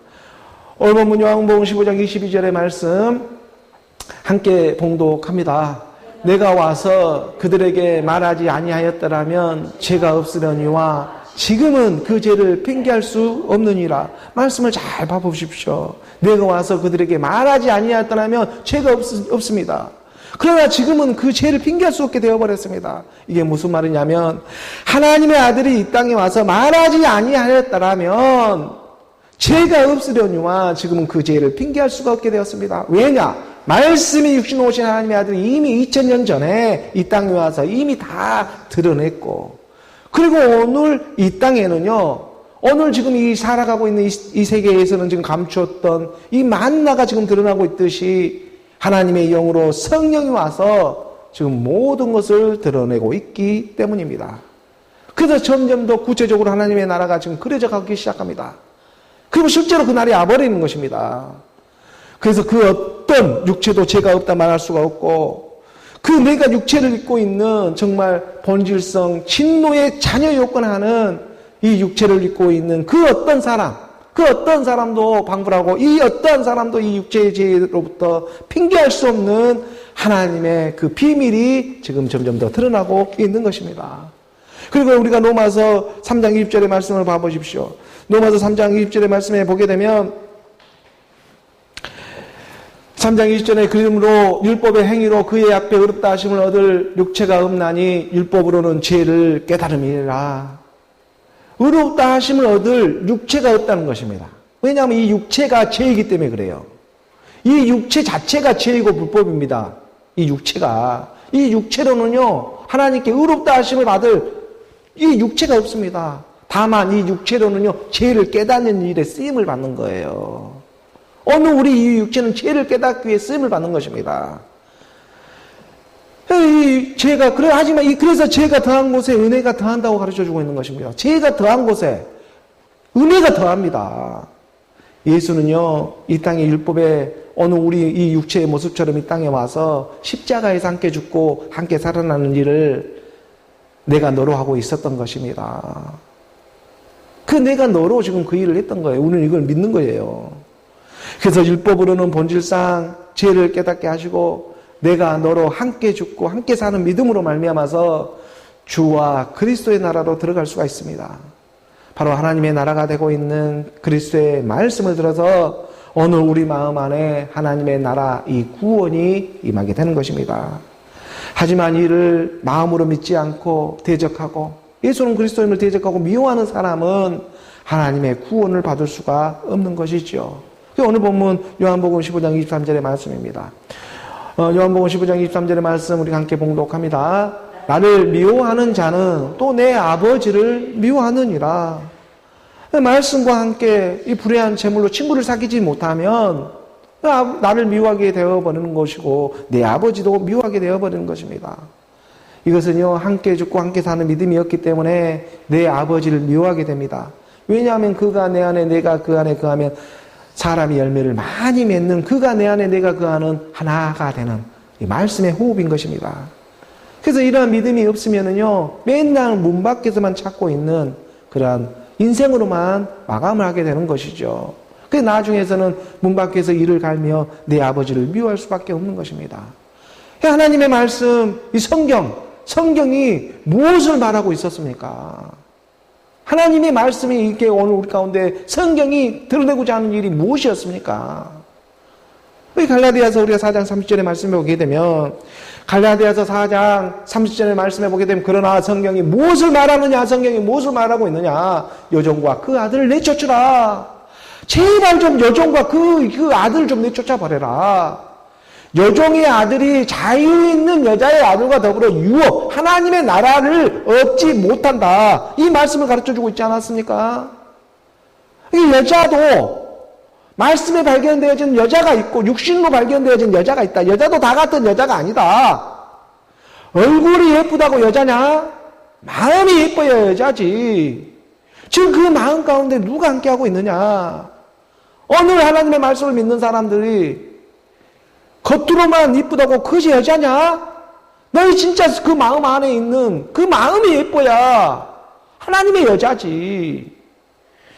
오늘 본문 요한복음 15장 22절의 말씀 함께 봉독합니다. 내가 와서 그들에게 말하지 아니하였더라면 죄가 없으려니와 지금은 그 죄를 핑계할 수 없느니라. 말씀을 잘 봐보십시오. 내가 와서 그들에게 말하지 아니하였더라면 죄가 없습니다. 그러나 지금은 그 죄를 핑계할 수 없게 되어버렸습니다. 이게 무슨 말이냐면, 하나님의 아들이 이 땅에 와서 말하지 아니하였더라면 죄가 없으려니와 지금은 그 죄를 핑계할 수가 없게 되었습니다. 왜냐? 말씀이 육신으로 오신 하나님의 아들이 이미 2000년 전에 이 땅에 와서 이미 다 드러냈고, 그리고 오늘 이 땅에는요, 오늘 지금 이 살아가고 있는 이 세계에서는 지금 감추었던 이 만나가 지금 드러나고 있듯이 하나님의 영으로 성령이 와서 지금 모든 것을 드러내고 있기 때문입니다. 그래서 점점 더 구체적으로 하나님의 나라가 지금 그려져 가기 시작합니다. 그리고 실제로 그 날이 와버리는 것입니다. 그래서 그 어떤 육체도 죄가 없다 말할 수가 없고, 그 내가 육체를 입고 있는 정말 본질성 진노의 자녀 요건하는 이 육체를 입고 있는 그 어떤 사람도 방불하고 이 어떠한 사람도 이 육체의 죄로부터 핑계할 수 없는 하나님의 그 비밀이 지금 점점 더 드러나고 있는 것입니다. 그리고 우리가 로마서 3장 20절의 말씀을 봐보십시오. 로마서 3장 20절의 말씀에 보게 되면 3장 20절에 그러므로 율법의 행위로 그의 앞에 의롭다 하심을 얻을 육체가 없나니 율법으로는 죄를 깨달음이라. 의롭다 하심을 얻을 육체가 없다는 것입니다. 왜냐하면 이 육체가 죄이기 때문에 그래요. 이 육체 자체가 죄이고 불법입니다. 이 육체로는요, 하나님께 의롭다 하심을 받을 이 육체가 없습니다. 다만 이 육체로는요, 죄를 깨닫는 일에 쓰임을 받는 거예요. 오늘 우리 이 육체는 죄를 깨닫기 위해 쓰임을 받는 것입니다. 이 죄가, 그래서 죄가 더한 곳에 은혜가 더한다고 가르쳐 주고 있는 것입니다. 죄가 더한 곳에 은혜가 더합니다. 예수는요, 이 땅의 율법에 어느 우리 이 육체의 모습처럼 이 땅에 와서 십자가에서 함께 죽고 함께 살아나는 일을 내가 너로 하고 있었던 것입니다. 그 내가 너로 지금 그 일을 했던 거예요. 우리는 이걸 믿는 거예요. 그래서 율법으로는 본질상 죄를 깨닫게 하시고 내가 너로 함께 죽고 함께 사는 믿음으로 말미암아서 주와 그리스도의 나라로 들어갈 수가 있습니다. 바로 하나님의 나라가 되고 있는 그리스도의 말씀을 들어서 오늘 우리 마음 안에 하나님의 나라, 이 구원이 임하게 되는 것입니다. 하지만 이를 마음으로 믿지 않고 대적하고 예수는 그리스도임을 대적하고 미워하는 사람은 하나님의 구원을 받을 수가 없는 것이죠. 오늘 본문 요한복음 15장 23절의 말씀입니다. 요한복음 15장 23절의 말씀 우리 함께 봉독합니다. 나를 미워하는 자는 또 내 아버지를 미워하느니라. 말씀과 함께 이 불의한 재물로 친구를 사귀지 못하면 나를 미워하게 되어버리는 것이고 내 아버지도 미워하게 되어버리는 것입니다. 이것은요, 함께 죽고 함께 사는 믿음이었기 때문에 내 아버지를 미워하게 됩니다. 왜냐하면 그가 내 안에 내가 그 안에 거하면 사람이 열매를 많이 맺는, 그가 내 안에 내가 거하는 하나가 되는 이 말씀의 호흡인 것입니다. 그래서 이러한 믿음이 없으면은요, 맨날 문 밖에서만 찾고 있는 그러한 인생으로만 마감을 하게 되는 것이죠. 그 나중에서는 문 밖에서 이를 갈며 내 아버지를 미워할 수밖에 없는 것입니다. 하나님의 말씀, 이 성경이 무엇을 말하고 있었습니까? 하나님의 말씀이 이렇게 오늘 우리 가운데 성경이 드러내고자 하는 일이 무엇이었습니까? 갈라디아서 우리가 4장 30절의 말씀을 보게 되면, 갈라디아서 4장 30절의 말씀을 보게 되면, 그러나 성경이 무엇을 말하느냐, 성경이 무엇을 말하고 있느냐, 여종과 그 아들을 내쫓으라. 제발 좀 여종과 그 아들을 좀 내쫓아 버려라. 여종의 아들이 자유 있는 여자의 아들과 더불어 유업, 하나님의 나라를 얻지 못한다. 이 말씀을 가르쳐주고 있지 않았습니까? 이 여자도 말씀에 발견되어진 여자가 있고 육신으로 발견되어진 여자가 있다. 여자도 다 같은 여자가 아니다. 얼굴이 예쁘다고 여자냐? 마음이 예뻐야 여자지. 지금 그 마음 가운데 누가 함께하고 있느냐? 오늘 하나님의 말씀을 믿는 사람들이 겉으로만 이쁘다고 그것이 여자냐? 너희 진짜 그 마음 안에 있는 그 마음이 예뻐야 하나님의 여자지.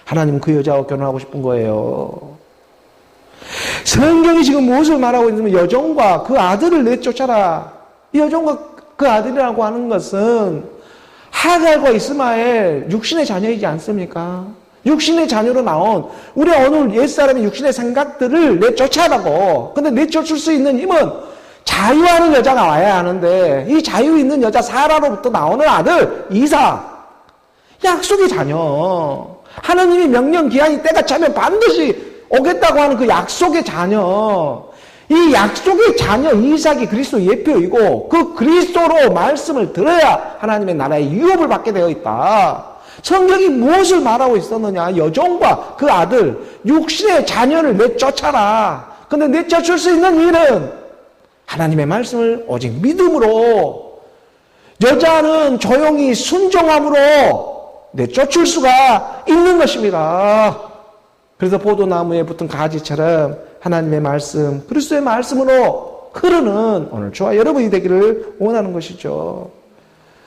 하나님은 그 여자와 결혼하고 싶은 거예요. 성경이 지금 무엇을 말하고 있냐면 여종과 그 아들을 내쫓아라. 이 여종과 그 아들이라고 하는 것은 하갈과 이스마엘 육신의 자녀이지 않습니까? 육신의 자녀로 나온 우리 오늘 옛사람의 육신의 생각들을 내쫓아라고. 근데 내쫓을 수 있는 힘은 자유하는 여자가 와야 하는데 이 자유 있는 여자 사라로부터 나오는 아들 이삭, 약속의 자녀, 하나님이 명령 기한이 때가 차면 반드시 오겠다고 하는 그 약속의 자녀, 이 약속의 자녀 이삭이 그리스도 예표이고 그 그리스도로 말씀을 들어야 하나님의 나라의 유업을 받게 되어 있다. 성경이 무엇을 말하고 있었느냐? 여종과 그 아들, 육신의 자녀를 내쫓아라. 근데 내쫓을 수 있는 일은 하나님의 말씀을 오직 믿음으로, 여자는 조용히 순종함으로 내쫓을 수가 있는 것입니다. 그래서 포도나무에 붙은 가지처럼 하나님의 말씀, 그리스도의 말씀으로 흐르는 오늘 저와 여러분이 되기를 원하는 것이죠.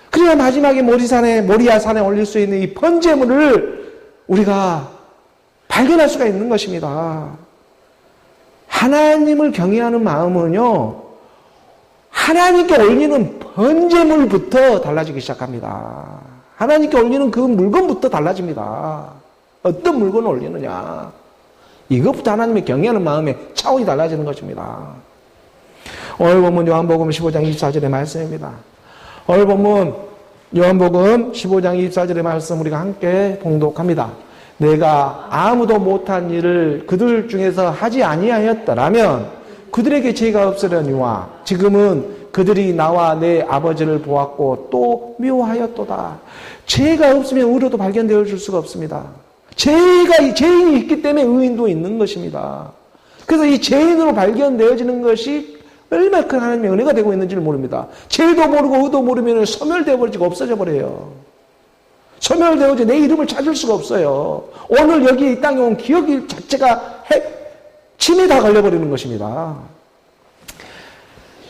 그래야 마지막에 모리아 산에 올릴 수 있는 이 번제물을 우리가 발견할 수가 있는 것입니다. 하나님을 경외하는 마음은요, 하나님께 올리는 번제물부터 달라지기 시작합니다. 하나님께 올리는 그 물건부터 달라집니다. 어떤 물건을 올리느냐, 이것부터 하나님의 경외하는 마음의 차원이 달라지는 것입니다. 오늘 본문 요한복음 15장 24절의 말씀입니다. 오늘 본문 요한복음 15장 24절의 말씀 우리가 함께 봉독합니다. 내가 아무도 못한 일을 그들 중에서 하지 아니하였더라면 그들에게 죄가 없으려니와 지금은 그들이 나와 내 아버지를 보았고 또 미워하였도다. 죄가 없으면 의로도 발견되어 줄 수가 없습니다. 죄인이 있기 때문에 의인도 있는 것입니다. 그래서 이 죄인으로 발견되어지는 것이 얼마나 큰 하나님의 은혜가 되고 있는지를 모릅니다. 죄도 모르고 의도 모르면 소멸되어 버리고 없어져 버려요. 소멸되어지 내 이름을 찾을 수가 없어요. 오늘 여기 이 땅에 온 기억이 자체가 침에 다 걸려버리는 것입니다.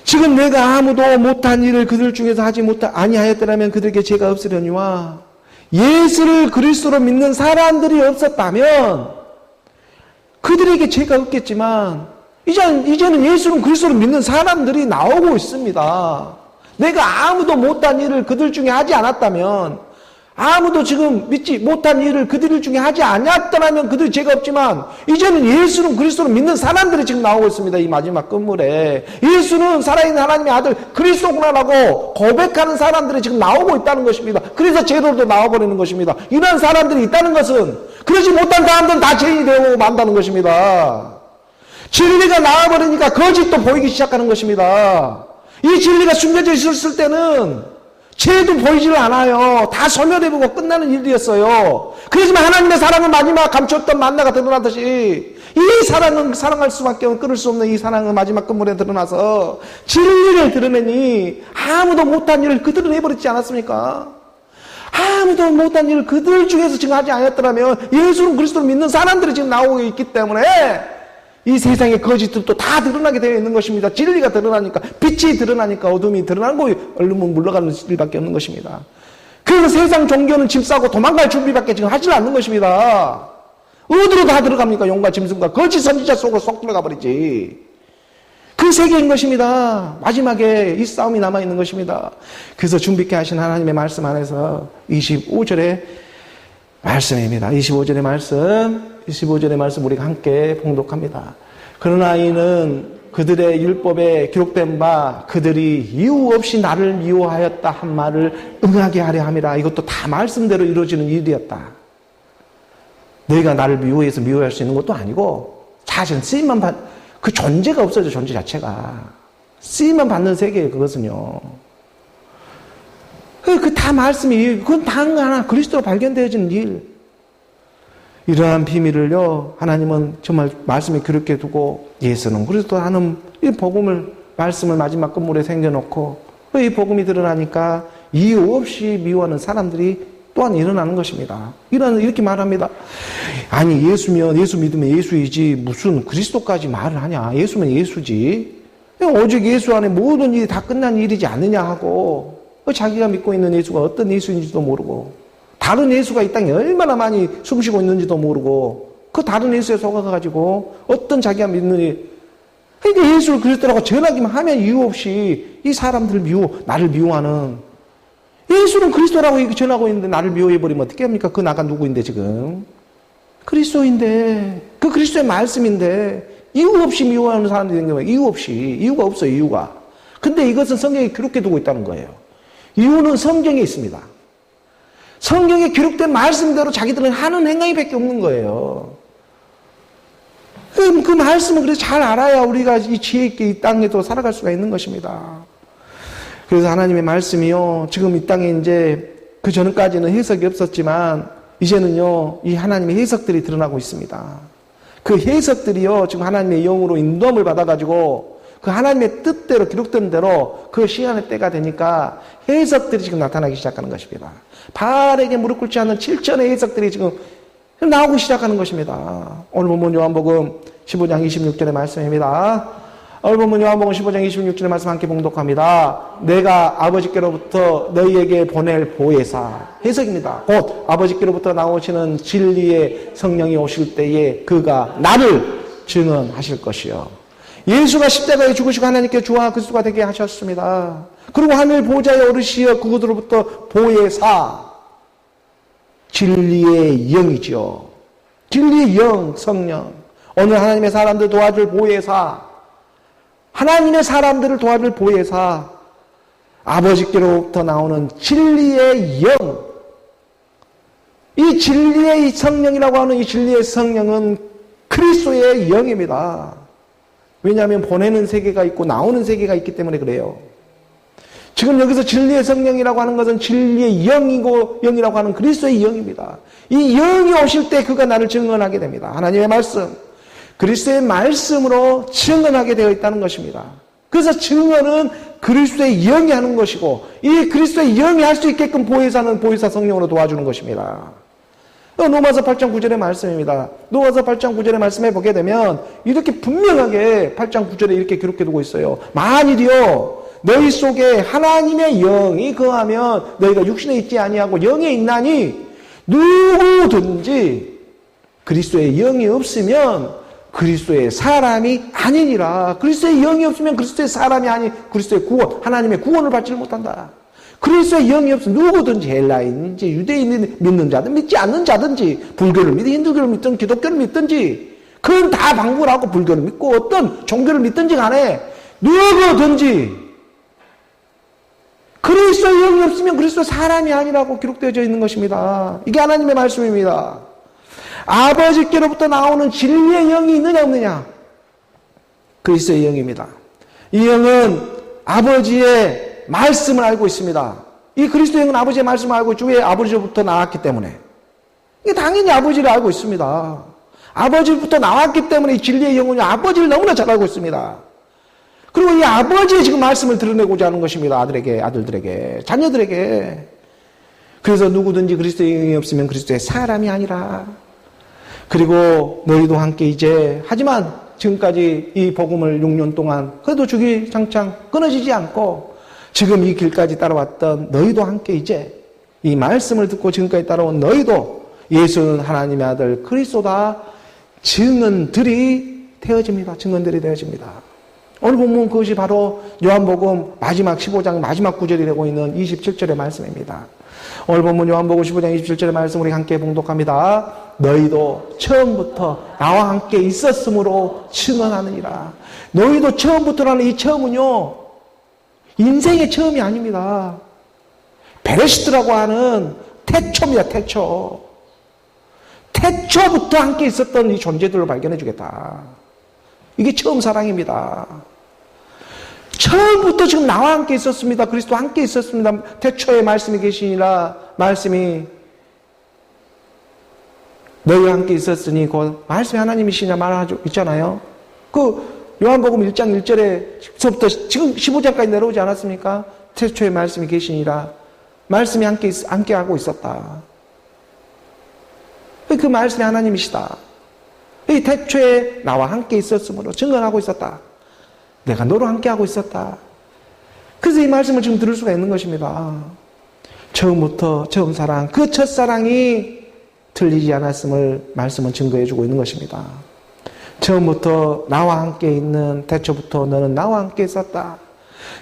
지금 내가 아무도 못한 일을 그들 중에서 하지 아니하였더라면 그들에게 죄가 없으려니와, 예수를 그리스도로 믿는 사람들이 없었다면 그들에게 죄가 없겠지만 이제는 예수는 그리스도를 믿는 사람들이 나오고 있습니다. 내가 아무도 못한 일을 그들 중에 하지 않았다면, 아무도 지금 믿지 못한 일을 그들 중에 하지 않았더라면 그들이 죄가 없지만, 이제는 예수는 그리스도를 믿는 사람들이 지금 나오고 있습니다. 이 마지막 끝물에 예수는 살아있는 하나님의 아들 그리스도구나라고 고백하는 사람들이 지금 나오고 있다는 것입니다. 그래서 죄로도 나와버리는 것입니다. 이런 사람들이 있다는 것은 그러지 못한 사람들은 다 죄인이 되고 만다는 것입니다. 진리가 나와버리니까 거짓도 보이기 시작하는 것입니다. 이 진리가 숨겨져 있었을 때는 죄도 보이지를 않아요. 다 소멸해보고 끝나는 일이었어요. 그렇지만 하나님의 사랑은 마지막 감췄던 만나가 드러나듯이 이 사랑은 사랑할 수밖에 끊을 수 없는 이 사랑은 마지막 끝물에 드러나서 진리를 드러내니 아무도 못한 일을 그들은 해버리지 않았습니까? 아무도 못한 일을 그들 중에서 지금 하지 않았더라면 예수는 그리스도를 믿는 사람들이 지금 나오고 있기 때문에 이 세상의 거짓들도 다 드러나게 되어 있는 것입니다. 진리가 드러나니까, 빛이 드러나니까 어둠이 드러나고 얼른 물러가는 일밖에 없는 것입니다. 그래서 세상 종교는 집 싸고 도망갈 준비밖에 지금 하지 않는 것입니다. 어디로 다 들어갑니까? 용과 짐승과 거짓 선지자 속으로 쏙 들어가 버리지. 그 세계인 것입니다. 마지막에 이 싸움이 남아있는 것입니다. 그래서 준비케 하신 하나님의 말씀 안에서 25절의 말씀입니다. 25절의 말씀 우리가 함께 봉독합니다. 그러나 이는 그들의 율법에 기록된 바 그들이 이유 없이 나를 미워하였다 한 말을 응하게 하려 함이라. 이것도 다 말씀대로 이루어지는 일이었다. 너희가 나를 미워해서 미워할 수 있는 것도 아니고 사실 쓰임만 그 존재가 없어져. 존재 자체가 쓰임만 받는 세계예요. 그것은요. 그 다 말씀이 그건 다 하나 그리스도로 발견되어지는 일. 이러한 비밀을요 하나님은 정말 말씀에 기록해 두고 예수는 그리스도 하는 이 복음을 말씀을 마지막 끝물에 생겨놓고 이 복음이 드러나니까 이유 없이 미워하는 사람들이 또한 일어나는 것입니다. 이렇게 말합니다. 아니 예수 믿으면 예수이지 무슨 그리스도까지 말을 하냐. 예수면 예수지. 오직 예수 안에 모든 일이 다 끝난 일이지 않느냐 하고 자기가 믿고 있는 예수가 어떤 예수인지도 모르고 다른 예수가 이 땅에 얼마나 많이 숨쉬고 있는지도 모르고 그 다른 예수에 속아가지고 어떤 자기가 믿는 일 그러니까 예수를 그리스도라고 전하기만 하면 이유 없이 이 사람들을 나를 미워하는 예수는 그리스도라고 전하고 있는데 나를 미워해버리면 어떻게 합니까? 그 나가 누구인데 지금? 그리스도인데 그 그리스도의 말씀인데 이유 없이 미워하는 사람들이 생겨요. 이유 없이. 이유가 없어요. 이유가. 근데 이것은 성경에 기록해 두고 있다는 거예요. 이유는 성경에 있습니다. 성경에 기록된 말씀대로 자기들은 하는 행위밖에 없는 거예요. 그 말씀을 그래서 잘 알아야 우리가 이 지혜 있게 이 땅에도 살아갈 수가 있는 것입니다. 그래서 하나님의 말씀이요, 지금 이 땅에 이제 그 전까지는 해석이 없었지만 이제는요, 이 하나님의 해석들이 드러나고 있습니다. 그 해석들이요, 지금 하나님의 영으로 인도함을 받아가지고 그 하나님의 뜻대로 기록된 대로 그 시간의 때가 되니까 해석들이 지금 나타나기 시작하는 것입니다. 바알에게 무릎 꿇지 않는 7천의 해석들이 지금 나오기 시작하는 것입니다. 오늘 본문 요한복음 15장 26절의 말씀입니다. 오늘 본문 요한복음 15장 26절의 말씀 함께 봉독합니다. 내가 아버지께로부터 너희에게 보낼 보혜사. 해석입니다. 곧 아버지께로부터 나오시는 진리의 성령이 오실 때에 그가 나를 증언하실 것이요. 예수가 십자가에 죽으시고 하나님께 주와 그리스도가 되게 하셨습니다. 그리고 하늘 보좌에 오르시어 그곳으로부터 보혜사, 진리의 영이죠. 진리의 영, 성령. 오늘 하나님의 사람들 도와줄 보혜사, 하나님의 사람들을 도와줄 보혜사, 아버지께로부터 나오는 진리의 영. 이 진리의 성령이라고 하는 이 진리의 성령은 그리스도의 영입니다. 왜냐하면 보내는 세계가 있고 나오는 세계가 있기 때문에 그래요. 지금 여기서 진리의 성령이라고 하는 것은 진리의 영이라고 하는 그리스도의 영입니다. 이 영이 오실 때 그가 나를 증언하게 됩니다. 하나님의 말씀, 그리스도의 말씀으로 증언하게 되어 있다는 것입니다. 그래서 증언은 그리스도의 영이 하는 것이고 이 그리스도의 영이 할 수 있게끔 보혜사는 보혜사 성령으로 도와주는 것입니다. 로마서 8장 9절의 말씀입니다. 로마서 8장 9절의 말씀에 보게 되면 이렇게 분명하게 8장 9절에 이렇게 기록해 두고 있어요. 만일이요 너희 속에 하나님의 영이 거하면 너희가 육신에 있지 아니하고 영에 있나니 누구든지 그리스도의 영이 없으면 그리스도의 사람이 아니니라. 그리스도의 영이 없으면 그리스도의 사람이 아닌 그리스도의 구원, 하나님의 구원을 받지를 못한다. 그리스도의 영이 없으면 누구든지 헬라인인지 유대인이 믿는 자든 믿지 않는 자든지 불교를 믿든 힌두교를 믿든 기독교를 믿든지 그건 다 방법을 하고 불교를 믿고 어떤 종교를 믿든지 간에 누구든지 그리스도의 영이 없으면 그리스도 사람이 아니라고 기록되어져 있는 것입니다. 이게 하나님의 말씀입니다. 아버지께로부터 나오는 진리의 영이 있느냐 없느냐? 그리스도의 영입니다. 이 영은 아버지의 말씀을 알고 있습니다. 이 그리스도의 영은 아버지의 말씀을 알고 있죠. 왜? 아버지로부터 나왔기 때문에. 이게 당연히 아버지를 알고 있습니다. 아버지로부터 나왔기 때문에 이 진리의 영은 아버지를 너무나 잘 알고 있습니다. 그리고 이 아버지의 지금 말씀을 드러내고자 하는 것입니다. 아들들에게, 자녀들에게. 그래서 누구든지 그리스도의 영이 없으면 그리스도의 사람이 아니라. 그리고 너희도 함께 이제, 하지만 지금까지 이 복음을 6년 동안 그래도 주기장창 끊어지지 않고 지금 이 길까지 따라왔던 너희도 함께 이제 이 말씀을 듣고 지금까지 따라온 너희도 예수는 하나님의 아들 그리스도다 증언들이 되어집니다. 증언들이 되어집니다. 오늘 본문 그것이 바로 요한복음 마지막 15장 마지막 구절이 되고 있는 27절의 말씀입니다. 오늘 본문 요한복음 15장 27절의 말씀 우리 함께 봉독합니다. 너희도 처음부터 나와 함께 있었으므로 증언하느니라. 너희도 처음부터라는 이 처음은요, 인생의 처음이 아닙니다. 베레시트라고 하는 태초입니다. 태초. 태초부터 함께 있었던 이 존재들을 발견해 주겠다. 이게 처음 사랑입니다. 처음부터 지금 나와 함께 있었습니다. 그리스도와 함께 있었습니다. 태초에 말씀이 계시니라. 말씀이 너희와 함께 있었으니 곧 말씀이 하나님이시냐 말하고 있잖아요. 그 요한복음 1장 1절에서부터 지금 15장까지 내려오지 않았습니까? 태초에 말씀이 계시니라. 말씀이 함께 하고 있었다. 그 말씀이 하나님이시다. 이 태초에 나와 함께 있었으므로 증언하고 있었다. 내가 너로 함께 하고 있었다. 그래서 이 말씀을 지금 들을 수가 있는 것입니다. 처음부터 처음 사랑, 그 첫사랑이 틀리지 않았음을 말씀은 증거해주고 있는 것입니다. 처음부터 나와 함께 있는 태초부터 너는 나와 함께 있었다.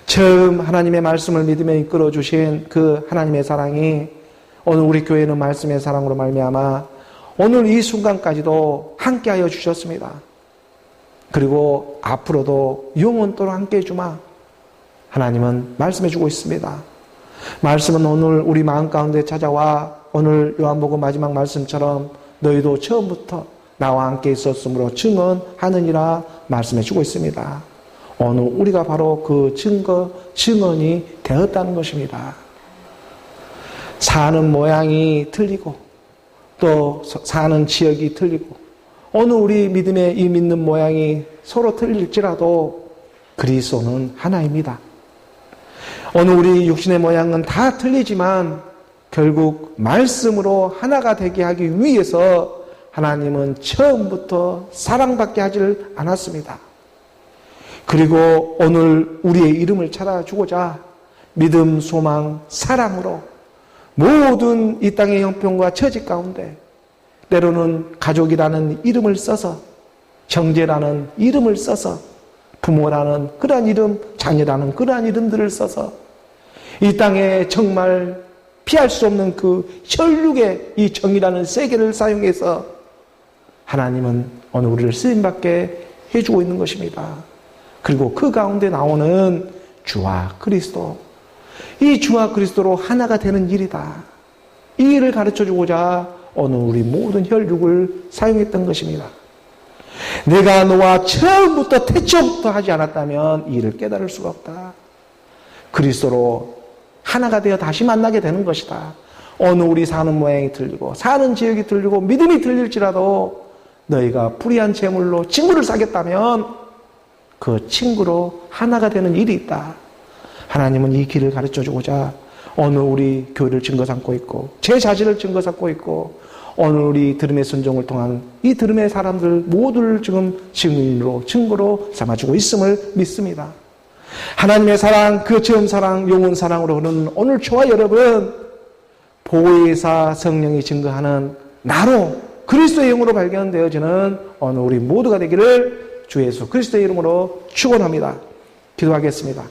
처음 하나님의 말씀을 믿으며 이끌어주신 그 하나님의 사랑이 오늘 우리 교회는 말씀의 사랑으로 말미암아 오늘 이 순간까지도 함께하여 주셨습니다. 그리고 앞으로도 영원토록 함께해 주마. 하나님은 말씀해 주고 있습니다. 말씀은 오늘 우리 마음 가운데 찾아와 오늘 요한복음 마지막 말씀처럼 너희도 처음부터 나와 함께 있었으므로 증언하느니라 말씀해 주고 있습니다. 오늘 우리가 바로 그 증언이 되었다는 것입니다. 사는 모양이 틀리고 또 사는 지역이 틀리고 오늘 우리 믿음의 이 믿는 모양이 서로 틀릴지라도 그리스도는 하나입니다. 오늘 우리 육신의 모양은 다 틀리지만 결국 말씀으로 하나가 되게 하기 위해서 하나님은 처음부터 사랑밖에 하질 않았습니다. 그리고 오늘 우리의 이름을 찾아주고자 믿음, 소망, 사랑으로 모든 이 땅의 형편과 처지 가운데 때로는 가족이라는 이름을 써서 형제라는 이름을 써서 부모라는 그러한 이름, 자녀라는 그러한 이름들을 써서 이 땅에 정말 피할 수 없는 그 혈육의 이 정이라는 세계를 사용해서 하나님은 오늘 우리를 쓰임받게 해주고 있는 것입니다. 그리고 그 가운데 나오는 주와 그리스도, 이 주와 그리스도로 하나가 되는 일이다. 이 일을 가르쳐주고자 오늘 우리 모든 혈육을 사용했던 것입니다. 내가 너와 처음부터 태초부터 하지 않았다면 이 일을 깨달을 수가 없다. 그리스도로 하나가 되어 다시 만나게 되는 것이다. 오늘 우리 사는 모양이 틀리고 사는 지역이 틀리고 믿음이 틀릴지라도 너희가 불의한 재물로 친구를 사겠다면 그 친구로 하나가 되는 일이 있다. 하나님은 이 길을 가르쳐주고자 오늘 우리 교회를 증거 삼고 있고 제 자신을 증거 삼고 있고 오늘 우리 들음의 순종을 통한 이 들음의 사람들 모두를 지금 증인으로 증거로 삼아주고 있음을 믿습니다. 하나님의 사랑, 그 처음 사랑, 영원 사랑으로 흐르는 오늘 저와 여러분 보혜사 성령이 증거하는 나로 그리스도의 영으로 발견되어지는 오늘 우리 모두가 되기를 주 예수 그리스도의 이름으로 축원합니다. 기도하겠습니다.